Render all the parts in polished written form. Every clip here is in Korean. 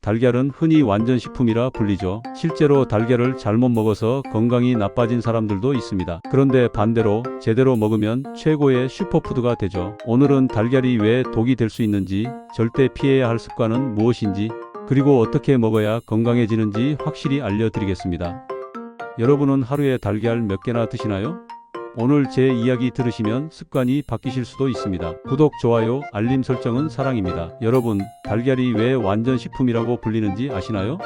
달걀은 흔히 완전식품이라 불리죠. 실제로 달걀을 잘못 먹어서 건강이 나빠진 사람들도 있습니다. 그런데 반대로 제대로 먹으면 최고의 슈퍼푸드가 되죠. 오늘은 달걀이 왜 독이 될 수 있는지, 절대 피해야 할 습관은 무엇인지, 그리고 어떻게 먹어야 건강해지는지 확실히 알려드리겠습니다. 여러분은 하루에 달걀 몇 개나 드시나요? 오늘 제 이야기 들으시면 습관이 바뀌실 수도 있습니다. 구독, 좋아요, 알림 설정은 사랑입니다. 여러분, 달걀이 왜 완전식품이라고 불리는지 아시나요?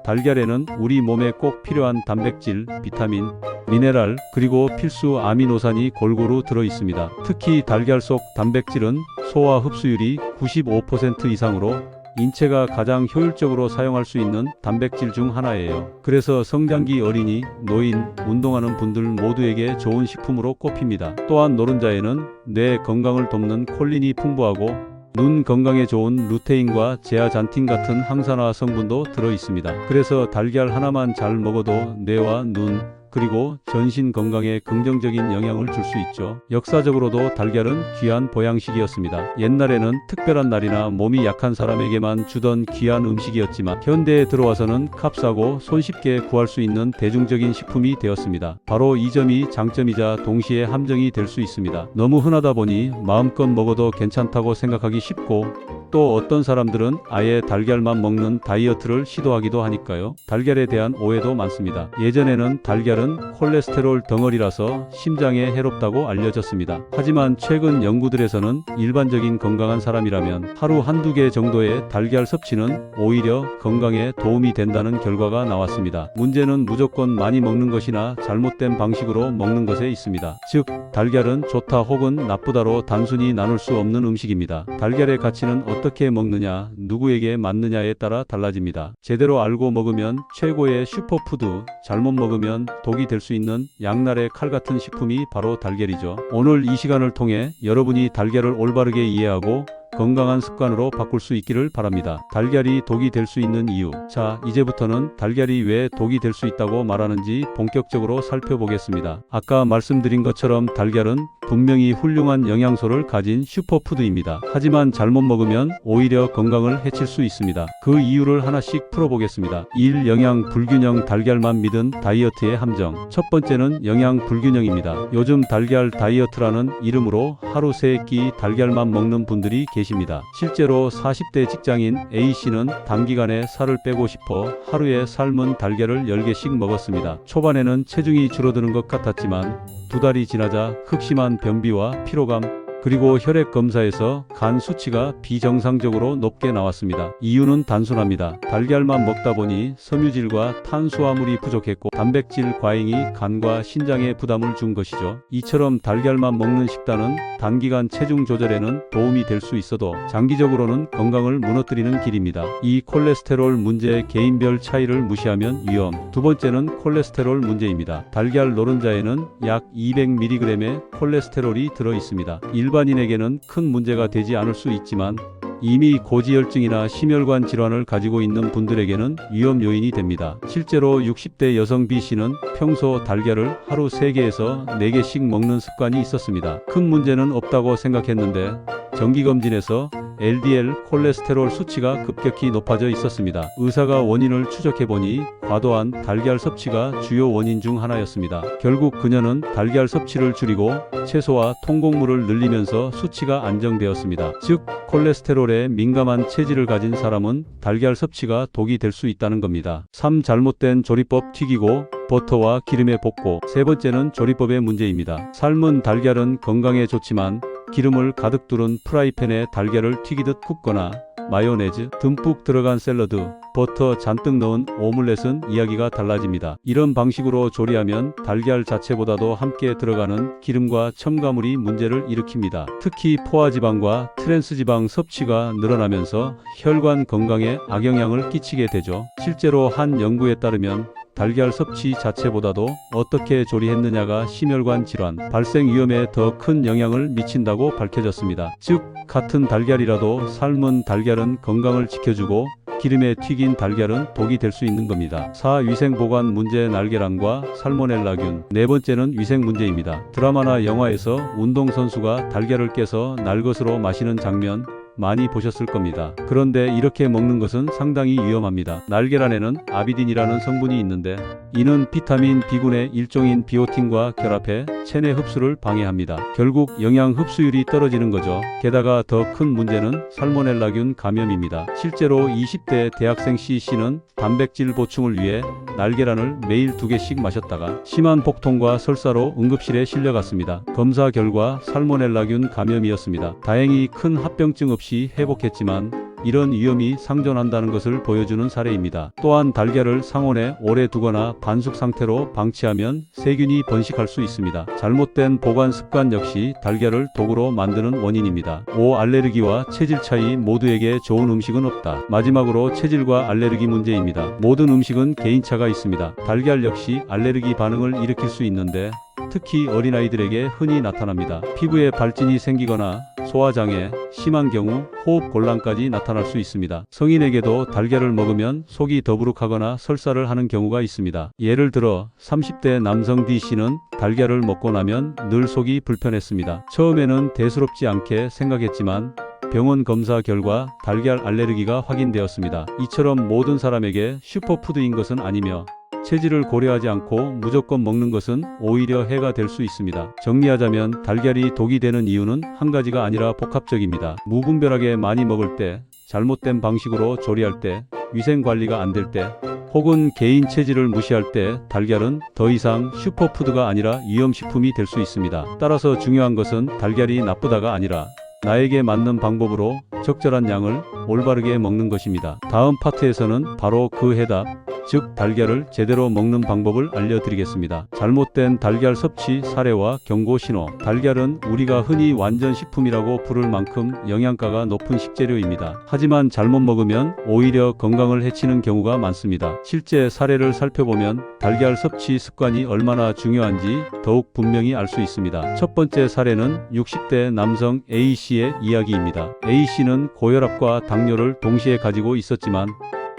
달걀에는 우리 몸에 꼭 필요한 단백질, 비타민, 미네랄, 그리고 필수 아미노산이 골고루 들어 있습니다. 특히 달걀 속 단백질은 소화 흡수율이 95% 이상으로 인체가 가장 효율적으로 사용할 수 있는 단백질 중 하나예요. 그래서 성장기 어린이, 노인, 운동하는 분들 모두에게 좋은 식품으로 꼽힙니다. 또한 노른자에는 뇌 건강을 돕는 콜린이 풍부하고 눈 건강에 좋은 루테인과 제아잔틴 같은 항산화 성분도 들어 있습니다. 그래서 달걀 하나만 잘 먹어도 뇌와 눈, 그리고 전신 건강에 긍정적인 영향을 줄 수 있죠. 역사적으로도 달걀은 귀한 보양식이었습니다. 옛날에는 특별한 날이나 몸이 약한 사람에게만 주던 귀한 음식이었지만 현대에 들어와서는 값싸고 손쉽게 구할 수 있는 대중적인 식품이 되었습니다. 바로 이 점이 장점이자 동시에 함정이 될 수 있습니다. 너무 흔하다 보니 마음껏 먹어도 괜찮다고 생각하기 쉽고, 또 어떤 사람들은 아예 달걀만 먹는 다이어트를 시도하기도 하니까요. 달걀에 대한 오해도 많습니다. 예전에는 달걀은 콜레스테롤 덩어리라서 심장에 해롭다고 알려졌습니다. 하지만 최근 연구들에서는 일반적인 건강한 사람이라면 하루 한두 개 정도의 달걀 섭취는 오히려 건강에 도움이 된다는 결과가 나왔습니다. 문제는 무조건 많이 먹는 것이나 잘못된 방식으로 먹는 것에 있습니다. 즉, 달걀은 좋다 혹은 나쁘다로 단순히 나눌 수 없는 음식입니다. 달걀의 가치는 어떻게 먹느냐, 누구에게 맞느냐에 따라 달라집니다. 제대로 알고 먹으면 최고의 슈퍼푸드, 잘못 먹으면 독이 될 수 있는 양날의 칼 같은 식품이 바로 달걀이죠. 오늘 이 시간을 통해 여러분이 달걀을 올바르게 이해하고 건강한 습관으로 바꿀 수 있기를 바랍니다. 달걀이 독이 될 수 있는 이유. 자, 이제부터는 달걀이 왜 독이 될 수 있다고 말하는지 본격적으로 살펴보겠습니다. 아까 말씀드린 것처럼 달걀은 분명히 훌륭한 영양소를 가진 슈퍼푸드입니다. 하지만 잘못 먹으면 오히려 건강을 해칠 수 있습니다. 그 이유를 하나씩 풀어보겠습니다. 1. 영양 불균형. 달걀만 믿은 다이어트의 함정. 첫 번째는 영양 불균형입니다. 요즘 달걀 다이어트라는 이름으로 하루 3끼 달걀만 먹는 분들이 계십니다. 실제로 40대 직장인 A씨는 단기간에 살을 빼고 싶어 하루에 삶은 달걀을 10개씩 먹었습니다. 초반에는 체중이 줄어드는 것 같았지만 2달이 지나자 극심한 변비와 피로감, 그리고 혈액 검사에서 간 수치가 비정상적으로 높게 나왔습니다. 이유는 단순합니다. 달걀만 먹다 보니 섬유질과 탄수화물이 부족했고 단백질 과잉이 간과 신장에 부담을 준 것이죠. 이처럼 달걀만 먹는 식단은 단기간 체중 조절에는 도움이 될 수 있어도 장기적으로는 건강을 무너뜨리는 길입니다. 이 콜레스테롤 문제. 개인별 차이를 무시하면 위험. 두 번째는 콜레스테롤 문제입니다. 달걀 노른자에는 약 200mg의 콜레스테롤이 들어 있습니다. 일반인에게는 큰 문제가 되지 않을 수 있지만 이미 고지혈증이나 심혈관 질환을 가지고 있는 분들에게는 위험 요인이 됩니다. 실제로 60대 여성 B씨는 평소 달걀을 하루 3개에서 4개씩 먹는 습관이 있었습니다. 큰 문제는 없다고 생각했는데 정기검진에서 LDL 콜레스테롤 수치가 급격히 높아져 있었습니다. 의사가 원인을 추적해보니 과도한 달걀 섭취가 주요 원인 중 하나였습니다. 결국 그녀는 달걀 섭취를 줄이고 채소와 통곡물을 늘리면서 수치가 안정되었습니다. 즉, 콜레스테롤에 민감한 체질을 가진 사람은 달걀 섭취가 독이 될 수 있다는 겁니다. 3. 잘못된 조리법. 튀기고 버터와 기름에 볶고. 세 번째는 조리법의 문제입니다. 삶은 달걀은 건강에 좋지만 기름을 가득 두른 프라이팬에 달걀을 튀기듯 굽거나 마요네즈 듬뿍 들어간 샐러드, 버터 잔뜩 넣은 오믈렛은 이야기가 달라집니다. 이런 방식으로 조리하면 달걀 자체보다도 함께 들어가는 기름과 첨가물이 문제를 일으킵니다. 특히 포화지방과 트랜스지방 섭취가 늘어나면서 혈관 건강에 악영향을 끼치게 되죠. 실제로 한 연구에 따르면 달걀 섭취 자체보다도 어떻게 조리했느냐가 심혈관 질환 발생 위험에 더 큰 영향을 미친다고 밝혀졌습니다. 즉, 같은 달걀이라도 삶은 달걀은 건강을 지켜주고 기름에 튀긴 달걀은 독이 될 수 있는 겁니다. 4. 위생보관 문제. 날계란과 살모넬라균. 네 번째는 위생 문제입니다. 드라마나 영화에서 운동선수가 달걀을 깨서 날 것으로 마시는 장면, 많이 보셨을 겁니다. 그런데 이렇게 먹는 것은 상당히 위험합니다. 날계란에는 아비딘이라는 성분이 있는데 이는 비타민 B군의 일종인 비오틴과 결합해 체내 흡수를 방해합니다. 결국 영양 흡수율이 떨어지는 거죠. 게다가 더 큰 문제는 살모넬라균 감염입니다. 실제로 20대 대학생 C씨는 단백질 보충을 위해 날계란을 매일 2개씩 마셨다가 심한 복통과 설사로 응급실에 실려갔습니다. 검사 결과 살모넬라균 감염이었습니다. 다행히 큰 합병증 없이 회복했지만 이런 위험이 상존한다는 것을 보여주는 사례입니다. 또한 달걀을 상온에 오래 두거나 반숙 상태로 방치하면 세균이 번식할 수 있습니다. 잘못된 보관 습관 역시 달걀을 독으로 만드는 원인입니다. 5. 알레르기와 체질 차이. 모두에게 좋은 음식은 없다. 마지막으로 체질과 알레르기 문제입니다. 모든 음식은 개인차가 있습니다. 달걀 역시 알레르기 반응을 일으킬 수 있는데 특히 어린아이들에게 흔히 나타납니다. 피부에 발진이 생기거나 소화장애, 심한 경우 호흡 곤란까지 나타날 수 있습니다. 성인에게도 달걀을 먹으면 속이 더부룩하거나 설사를 하는 경우가 있습니다. 예를 들어 30대 남성 D씨는 달걀을 먹고 나면 늘 속이 불편했습니다. 처음에는 대수롭지 않게 생각했지만 병원 검사 결과 달걀 알레르기가 확인되었습니다. 이처럼 모든 사람에게 슈퍼푸드인 것은 아니며 체질을 고려하지 않고 무조건 먹는 것은 오히려 해가 될 수 있습니다. 정리하자면 달걀이 독이 되는 이유는 한 가지가 아니라 복합적입니다. 무분별하게 많이 먹을 때, 잘못된 방식으로 조리할 때, 위생 관리가 안 될 때, 혹은 개인 체질을 무시할 때 달걀은 더 이상 슈퍼푸드가 아니라 위험식품이 될 수 있습니다. 따라서 중요한 것은 달걀이 나쁘다가 아니라 나에게 맞는 방법으로 적절한 양을 올바르게 먹는 것입니다. 다음 파트에서는 바로 그 해답, 즉 달걀을 제대로 먹는 방법을 알려드리겠습니다. 잘못된 달걀 섭취 사례와 경고 신호. 달걀은 우리가 흔히 완전 식품이라고 부를 만큼 영양가가 높은 식재료입니다. 하지만 잘못 먹으면 오히려 건강을 해치는 경우가 많습니다. 실제 사례를 살펴보면 달걀 섭취 습관이 얼마나 중요한지 더욱 분명히 알 수 있습니다. 첫 번째 사례는 60대 남성 A씨의 이야기입니다. A씨는 고혈압과 당뇨를 동시에 가지고 있었지만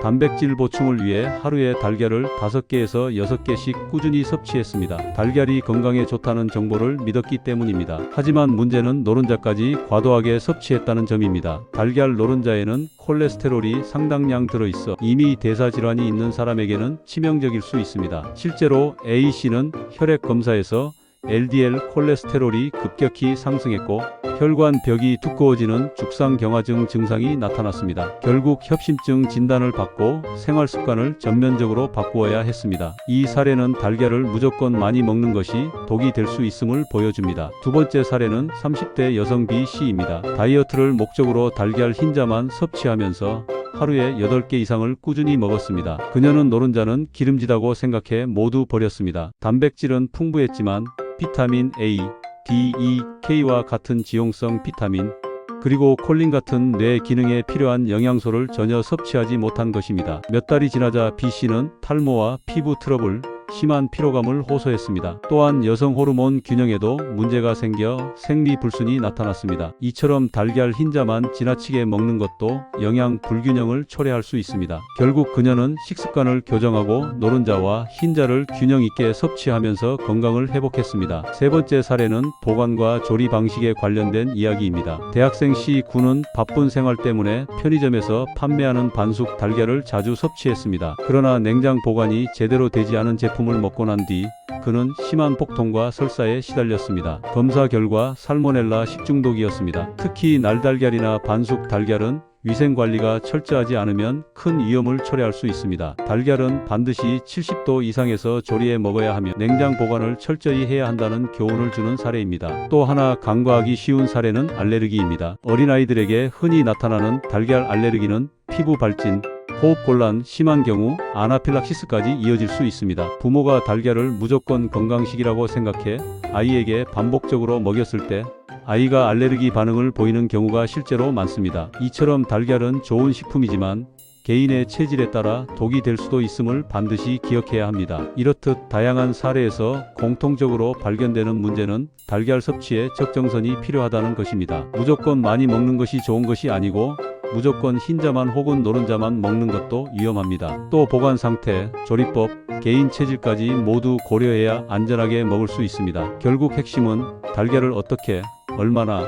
단백질 보충을 위해 하루에 달걀을 5개에서 6개씩 꾸준히 섭취했습니다. 달걀이 건강에 좋다는 정보를 믿었기 때문입니다. 하지만 문제는 노른자까지 과도하게 섭취했다는 점입니다. 달걀 노른자에는 콜레스테롤이 상당량 들어있어 이미 대사질환이 있는 사람에게는 치명적일 수 있습니다. 실제로 A씨는 혈액 검사에서 LDL 콜레스테롤이 급격히 상승했고 혈관벽이 두꺼워지는 죽상경화증 증상이 나타났습니다. 결국 협심증 진단을 받고 생활 습관을 전면적으로 바꾸어야 했습니다. 이 사례는 달걀을 무조건 많이 먹는 것이 독이 될 수 있음을 보여줍니다. 두 번째 사례는 30대 여성 B씨입니다. 다이어트를 목적으로 달걀 흰자만 섭취하면서 하루에 8개 이상을 꾸준히 먹었습니다. 그녀는 노른자는 기름지다고 생각해 모두 버렸습니다. 단백질은 풍부했지만 비타민 A, D, E, K와 같은 지용성 비타민, 그리고 콜린 같은 뇌 기능에 필요한 영양소를 전혀 섭취하지 못한 것입니다. 몇 달이 지나자 B씨는 탈모와 피부 트러블, 심한 피로감을 호소했습니다. 또한 여성 호르몬 균형에도 문제가 생겨 생리불순이 나타났습니다. 이처럼 달걀 흰자만 지나치게 먹는 것도 영양 불균형을 초래할 수 있습니다. 결국 그녀는 식습관을 교정하고 노른자와 흰자를 균형 있게 섭취하면서 건강을 회복했습니다. 세 번째 사례는 보관과 조리 방식에 관련된 이야기입니다. 대학생 C9는 바쁜 생활 때문에 편의점에서 판매하는 반숙 달걀을 자주 섭취했습니다. 그러나 냉장 보관이 제대로 되지 않은 제품을 먹고 난 뒤 그는 심한 복통과 설사에 시달렸습니다. 검사 결과 살모넬라 식중독이었습니다. 특히 날달걀이나 반숙 달걀은 위생관리가 철저하지 않으면 큰 위험을 초래할 수 있습니다. 달걀은 반드시 70도 이상에서 조리해 먹어야 하며 냉장 보관을 철저히 해야 한다는 교훈을 주는 사례입니다. 또 하나 간과하기 쉬운 사례는 알레르기입니다. 어린아이들에게 흔히 나타나는 달걀 알레르기는 피부 발진, 호흡곤란, 심한 경우 아나필락시스까지 이어질 수 있습니다. 부모가 달걀을 무조건 건강식이라고 생각해 아이에게 반복적으로 먹였을 때 아이가 알레르기 반응을 보이는 경우가 실제로 많습니다. 이처럼 달걀은 좋은 식품이지만 개인의 체질에 따라 독이 될 수도 있음을 반드시 기억해야 합니다. 이렇듯 다양한 사례에서 공통적으로 발견되는 문제는 달걀 섭취에 적정선이 필요하다는 것입니다. 무조건 많이 먹는 것이 좋은 것이 아니고 무조건 흰자만 혹은 노른자만 먹는 것도 위험합니다. 또 보관 상태, 조리법, 개인 체질까지 모두 고려해야 안전하게 먹을 수 있습니다. 결국 핵심은 달걀을 어떻게, 얼마나,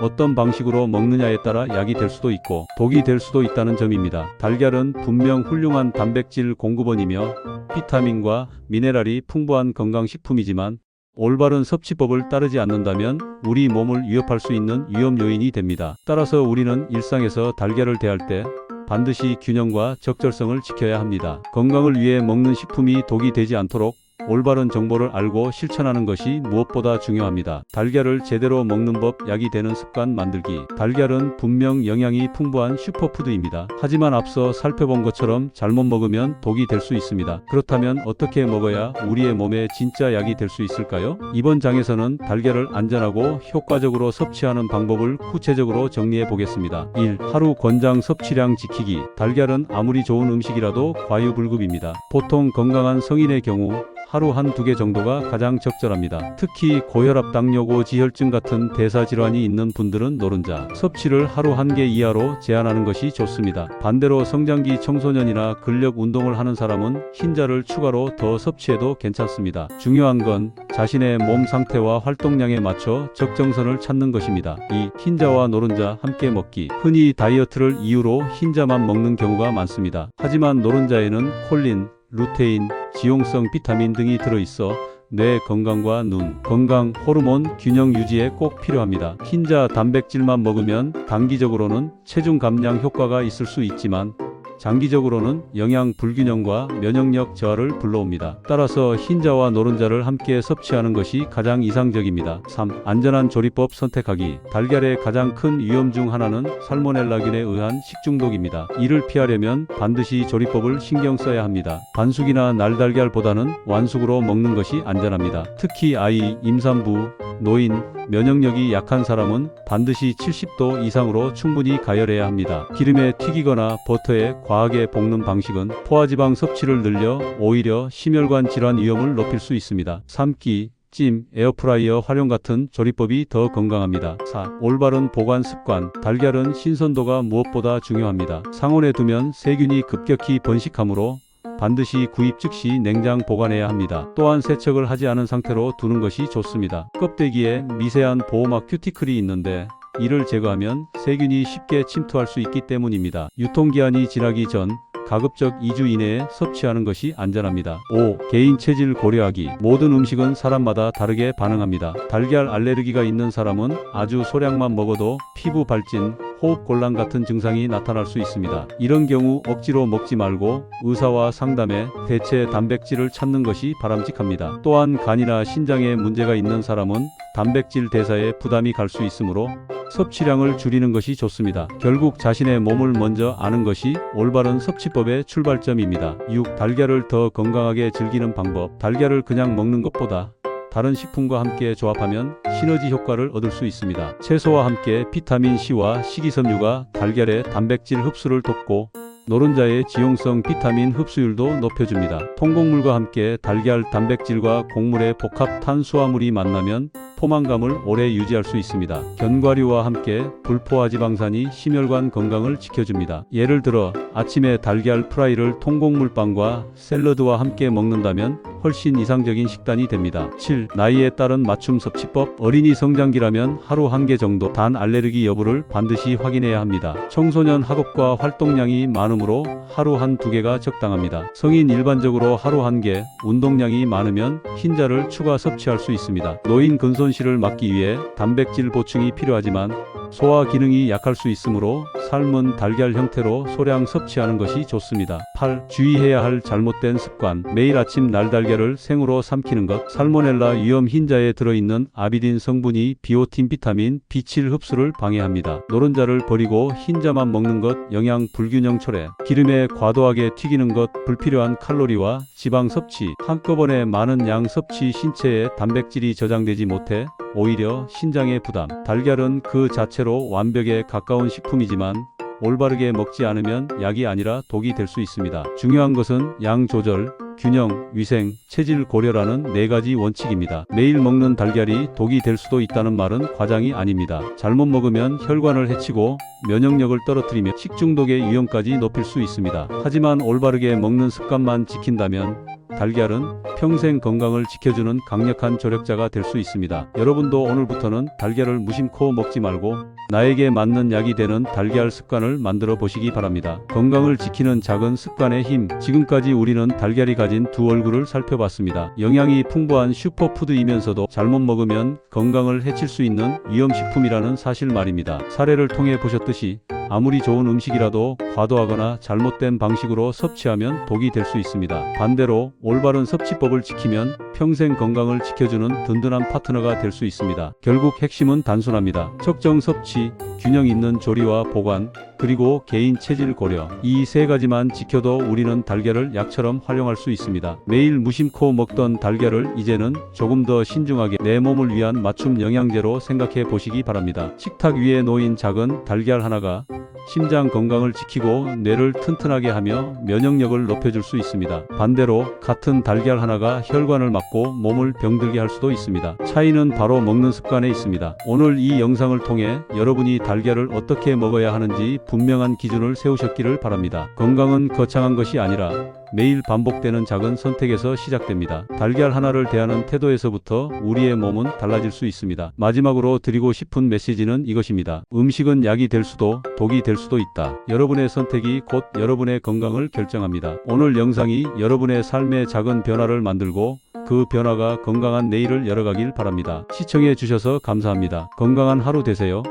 어떤 방식으로 먹느냐에 따라 약이 될 수도 있고 독이 될 수도 있다는 점입니다. 달걀은 분명 훌륭한 단백질 공급원이며 비타민과 미네랄이 풍부한 건강식품이지만 올바른 섭취법을 따르지 않는다면 우리 몸을 위협할 수 있는 위험 요인이 됩니다. 따라서 우리는 일상에서 달걀을 대할 때 반드시 균형과 적절성을 지켜야 합니다. 건강을 위해 먹는 식품이 독이 되지 않도록 올바른 정보를 알고 실천하는 것이 무엇보다 중요합니다. 달걀을 제대로 먹는 법, 약이 되는 습관 만들기. 달걀은 분명 영양이 풍부한 슈퍼푸드입니다. 하지만 앞서 살펴본 것처럼 잘못 먹으면 독이 될 수 있습니다. 그렇다면 어떻게 먹어야 우리의 몸에 진짜 약이 될 수 있을까요? 이번 장에서는 달걀을 안전하고 효과적으로 섭취하는 방법을 구체적으로 정리해 보겠습니다. 1. 하루 권장 섭취량 지키기. 달걀은 아무리 좋은 음식이라도 과유불급입니다. 보통 건강한 성인의 경우 하루 한두 개 정도가 가장 적절합니다. 특히 고혈압, 당뇨고, 지혈증 같은 대사질환이 있는 분들은 노른자 섭취를 하루 한 개 이하로 제한하는 것이 좋습니다. 반대로 성장기 청소년이나 근력 운동을 하는 사람은 흰자를 추가로 더 섭취해도 괜찮습니다. 중요한 건 자신의 몸 상태와 활동량에 맞춰 적정선을 찾는 것입니다. 2. 흰자와 노른자 함께 먹기. 흔히 다이어트를 이유로 흰자만 먹는 경우가 많습니다. 하지만 노른자에는 콜린, 루테인, 지용성 비타민 등이 들어있어 뇌 건강과 눈 건강, 호르몬 균형 유지에 꼭 필요합니다. 흰자 단백질만 먹으면 단기적으로는 체중 감량 효과가 있을 수 있지만 장기적으로는 영양 불균형과 면역력 저하를 불러옵니다. 따라서 흰자와 노른자를 함께 섭취하는 것이 가장 이상적입니다. 3. 안전한 조리법 선택하기. 달걀의 가장 큰 위험 중 하나는 살모넬라균에 의한 식중독입니다. 이를 피하려면 반드시 조리법을 신경 써야 합니다. 반숙이나 날달걀보다는 완숙으로 먹는 것이 안전합니다. 특히 아이, 임산부, 노인, 면역력이 약한 사람은 반드시 70도 이상으로 충분히 가열해야 합니다. 기름에 튀기거나 버터에 과하게 볶는 방식은 포화지방 섭취를 늘려 오히려 심혈관 질환 위험을 높일 수 있습니다. 삶기, 찜, 에어프라이어 활용 같은 조리법이 더 건강합니다. 4. 올바른 보관 습관. 달걀은 신선도가 무엇보다 중요합니다. 상온에 두면 세균이 급격히 번식하므로 반드시 구입 즉시 냉장 보관해야 합니다. 또한 세척을 하지 않은 상태로 두는 것이 좋습니다. 껍데기에 미세한 보호막 큐티클이 있는데 이를 제거하면 세균이 쉽게 침투할 수 있기 때문입니다. 유통기한이 지나기 전 가급적 2주 이내에 섭취하는 것이 안전합니다. 5. 개인 체질 고려하기. 모든 음식은 사람마다 다르게 반응합니다. 달걀 알레르기가 있는 사람은 아주 소량만 먹어도 피부 발진, 호흡곤란 같은 증상이 나타날 수 있습니다. 이런 경우 억지로 먹지 말고 의사와 상담해 대체 단백질을 찾는 것이 바람직합니다. 또한 간이나 신장에 문제가 있는 사람은 단백질 대사에 부담이 갈 수 있으므로 섭취량을 줄이는 것이 좋습니다. 결국 자신의 몸을 먼저 아는 것이 올바른 섭취법의 출발점입니다. 6. 달걀을 더 건강하게 즐기는 방법. 달걀을 그냥 먹는 것보다 다른 식품과 함께 조합하면 시너지 효과를 얻을 수 있습니다. 채소와 함께 비타민C와 식이섬유가 달걀의 단백질 흡수를 돕고 노른자의 지용성 비타민 흡수율도 높여줍니다. 통곡물과 함께 달걀 단백질과 곡물의 복합 탄수화물이 만나면 포만감을 오래 유지할 수 있습니다. 견과류와 함께 불포화지방산이 심혈관 건강을 지켜줍니다. 예를 들어 아침에 달걀 프라이를 통곡물빵과 샐러드와 함께 먹는다면 훨씬 이상적인 식단이 됩니다. 7. 나이에 따른 맞춤 섭취법. 어린이 성장기라면 하루 한 개 정도. 단 알레르기 여부를 반드시 확인해야 합니다. 청소년 학업과 활동량이 많으므로 하루 한두 개가 적당합니다. 성인 일반적으로 하루 한 개, 운동량이 많으면 흰자를 추가 섭취할 수 있습니다. 노인 근손실을 막기 위해 단백질 보충이 필요하지만 소화 기능이 약할 수 있으므로 삶은 달걀 형태로 소량 섭취하는 것이 좋습니다. 8. 주의해야 할 잘못된 습관. 매일 아침 날달걀을 생으로 삼키는 것. 살모넬라 위험 흰자에 들어있는 아비딘 성분이 비오틴 비타민 B7 흡수를 방해합니다. 노른자를 버리고 흰자만 먹는 것. 영양 불균형 초래. 기름에 과도하게 튀기는 것. 불필요한 칼로리와 지방 섭취. 한꺼번에 많은 양 섭취 신체에 단백질이 저장되지 못해 오히려 신장의 부담. 달걀은 그 자체로 완벽에 가까운 식품이지만 올바르게 먹지 않으면 약이 아니라 독이 될 수 있습니다. 중요한 것은 양 조절, 균형, 위생, 체질 고려라는 4가지 원칙입니다. 매일 먹는 달걀이 독이 될 수도 있다는 말은 과장이 아닙니다. 잘못 먹으면 혈관을 해치고 면역력을 떨어뜨리며 식중독의 위험까지 높일 수 있습니다. 하지만 올바르게 먹는 습관만 지킨다면 달걀은 평생 건강을 지켜주는 강력한 조력자가 될 수 있습니다. 여러분도 오늘부터는 달걀을 무심코 먹지 말고 나에게 맞는 약이 되는 달걀 습관을 만들어 보시기 바랍니다. 건강을 지키는 작은 습관의 힘. 지금까지 우리는 달걀이 가진 두 얼굴을 살펴봤습니다. 영양이 풍부한 슈퍼푸드이면서도 잘못 먹으면 건강을 해칠 수 있는 위험식품이라는 사실 말입니다. 사례를 통해 보셨듯이 아무리 좋은 음식이라도 과도하거나 잘못된 방식으로 섭취하면 독이 될 수 있습니다. 반대로 올바른 섭취법을 지키면 평생 건강을 지켜주는 든든한 파트너가 될 수 있습니다. 결국 핵심은 단순합니다. 적정 섭취, 균형 있는 조리와 보관, 그리고 개인 체질 고려. 이 세 가지만 지켜도 우리는 달걀을 약처럼 활용할 수 있습니다. 매일 무심코 먹던 달걀을 이제는 조금 더 신중하게 내 몸을 위한 맞춤 영양제로 생각해 보시기 바랍니다. 식탁 위에 놓인 작은 달걀 하나가 심장 건강을 지키고 뇌를 튼튼하게 하며 면역력을 높여줄 수 있습니다. 반대로 같은 달걀 하나가 혈관을 막고 몸을 병들게 할 수도 있습니다. 차이는 바로 먹는 습관에 있습니다. 오늘 이 영상을 통해 여러분이 달걀을 어떻게 먹어야 하는지 분명한 기준을 세우셨기를 바랍니다. 건강은 거창한 것이 아니라 매일 반복되는 작은 선택에서 시작됩니다. 달걀 하나를 대하는 태도에서부터 우리의 몸은 달라질 수 있습니다. 마지막으로 드리고 싶은 메시지는 이것입니다. 음식은 약이 될 수도 독이 될 수도 있다. 여러분의 선택이 곧 여러분의 건강을 결정합니다. 오늘 영상이 여러분의 삶의 작은 변화를 만들고 그 변화가 건강한 내일을 열어가길 바랍니다. 시청해 주셔서 감사합니다. 건강한 하루 되세요.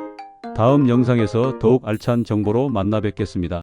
다음 영상에서 더욱 알찬 정보로 만나 뵙겠습니다.